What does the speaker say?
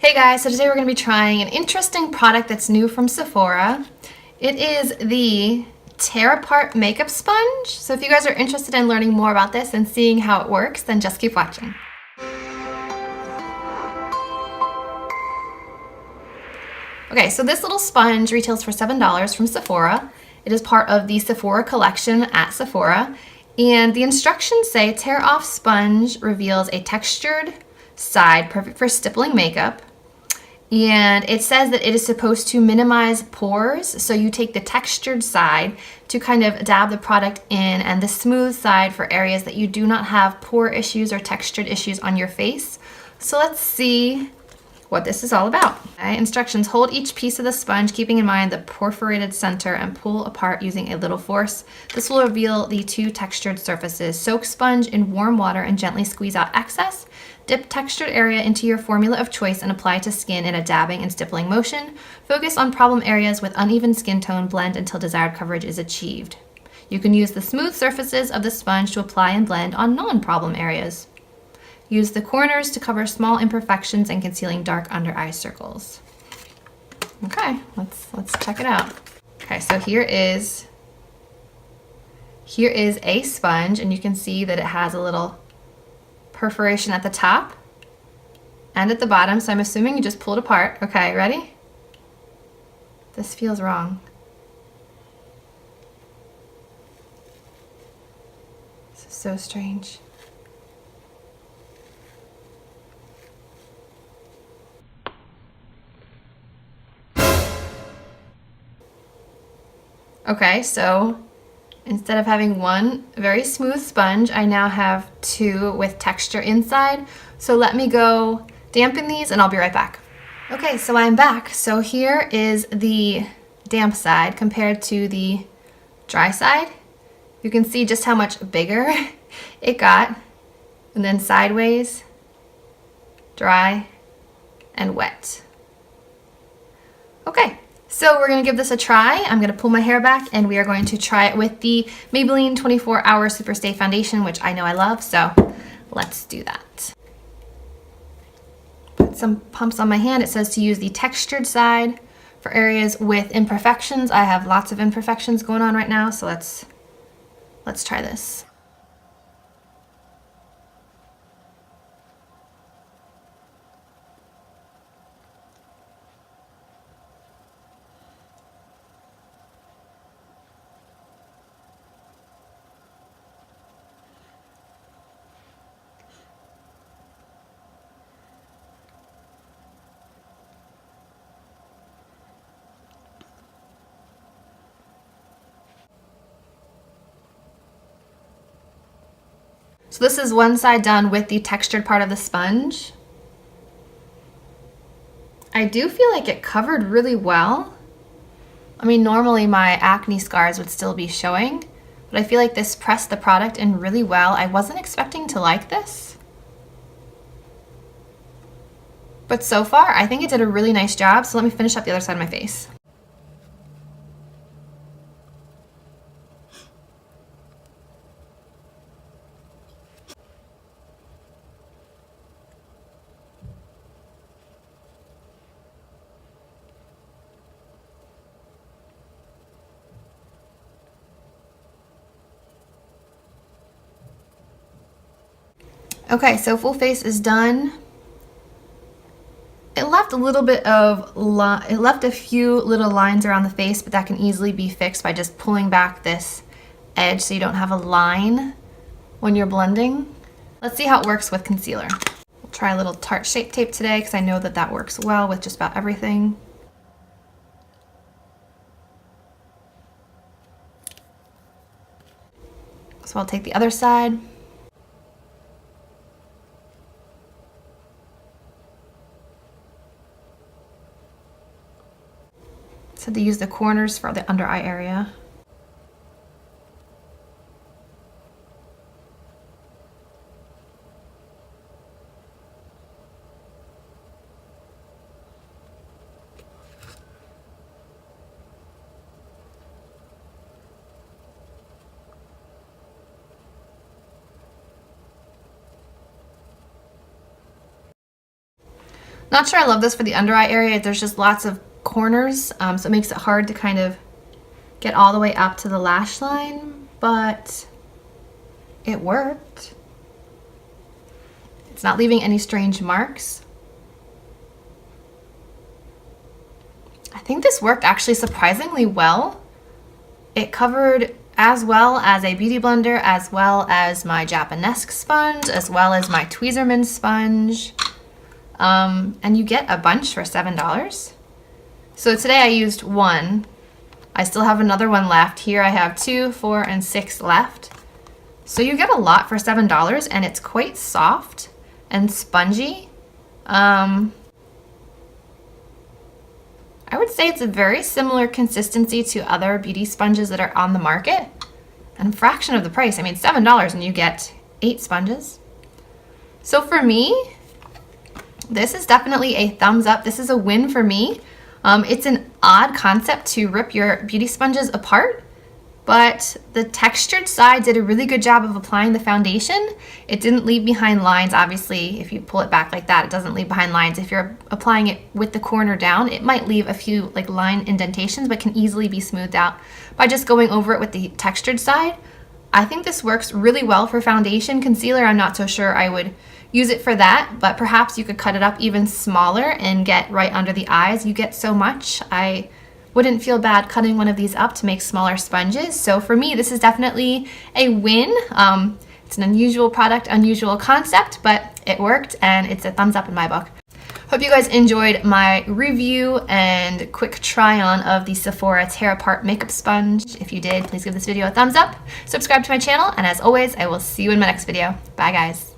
Hey guys, so today we're going to be trying an interesting product that's new from Sephora. It is the Tear Apart Makeup Sponge. So if you guys are interested in learning more about this and seeing how it works, then just keep watching. Okay, so this little sponge retails for $7 from Sephora. It is part of the Sephora collection at Sephora. And the instructions say tear off sponge reveals a textured side perfect for stippling makeup. And it says that it is supposed to minimize pores. So you take the textured side to kind of dab the product in and the smooth side for areas that you do not have pore issues or textured issues on your face. So let's see what this is all about. Okay, instructions: hold each piece of the sponge, keeping in mind the perforated center, and pull apart using a little force. This will reveal the two textured surfaces. Soak sponge in warm water and gently squeeze out excess. Dip textured area into your formula of choice and apply to skin in a dabbing and stippling motion. Focus on problem areas with uneven skin tone. Blend until desired coverage is achieved. You can use the smooth surfaces of the sponge to apply and blend on non-problem areas. Use the corners to cover small imperfections and concealing dark under eye circles. Okay, let's check it out. Okay, so here is a sponge, and you can see that it has a little perforation at the top and at the bottom, so I'm assuming you just pull it apart. Okay, ready? This feels wrong. This is so strange. Okay, so instead of having one very smooth sponge, I now have two with texture inside. So let me go dampen these and I'll be right back. Okay, so I'm back. So here is the damp side compared to the dry side. You can see just how much bigger it got. And then sideways, dry, and wet. Okay. So we're going to give this a try. I'm going to pull my hair back and we are going to try it with the Maybelline 24-Hour Superstay Foundation, which I know I love, so let's do that. Put some pumps on my hand. It says to use the textured side for areas with imperfections. I have lots of imperfections going on right now, so let's try this. So this is one side done with the textured part of the sponge. I do feel like it covered really well. I mean, normally my acne scars would still be showing, but I feel like this pressed the product in really well. I wasn't expecting to like this. But so far, I think it did a really nice job. So let me finish up the other side of my face. Okay, so full face is done. It left a little bit of, it left a few little lines around the face, but that can easily be fixed by just pulling back this edge so you don't have a line when you're blending. Let's see how it works with concealer. We'll try a little Tarte Shape Tape today because I know that that works well with just about everything. So I'll take the other side. So they use the corners for the under eye area. Not sure I love this for the under eye area. There's just lots of corners, so it makes it hard to kind of get all the way up to the lash line, but it worked. It's not leaving any strange marks. I think this worked actually surprisingly well. It covered as well as a beauty blender, as well as my Japanesque sponge, as well as my Tweezerman sponge. And you get a bunch for $7. So today I used one. I still have another one left. Here I have 2, 4, and 6 left. So you get a lot for $7, and it's quite soft and spongy. I would say it's a very similar consistency to other beauty sponges that are on the market, and a fraction of the price. I mean, $7 and you get 8 sponges. So for me, this is definitely a thumbs up. This is a win for me. It's an odd concept to rip your beauty sponges apart, but the textured side did a really good job of applying the foundation. It didn't leave behind lines. Obviously, if you pull it back like that, it doesn't leave behind lines. If you're applying it with the corner down, it might leave a few like line indentations, but can easily be smoothed out by just going over it with the textured side. I think this works really well for foundation. Concealer, I'm not so sure I would use it for that, but perhaps you could cut it up even smaller and get right under the eyes. You get so much. I wouldn't feel bad cutting one of these up to make smaller sponges. So for me, this is definitely a win. It's an unusual product, unusual concept, but it worked and it's a thumbs up in my book. Hope you guys enjoyed my review and quick try on of the Sephora Tear Apart Makeup Sponge. If you did, please give this video a thumbs up, subscribe to my channel, and as always, I will see you in my next video. Bye guys.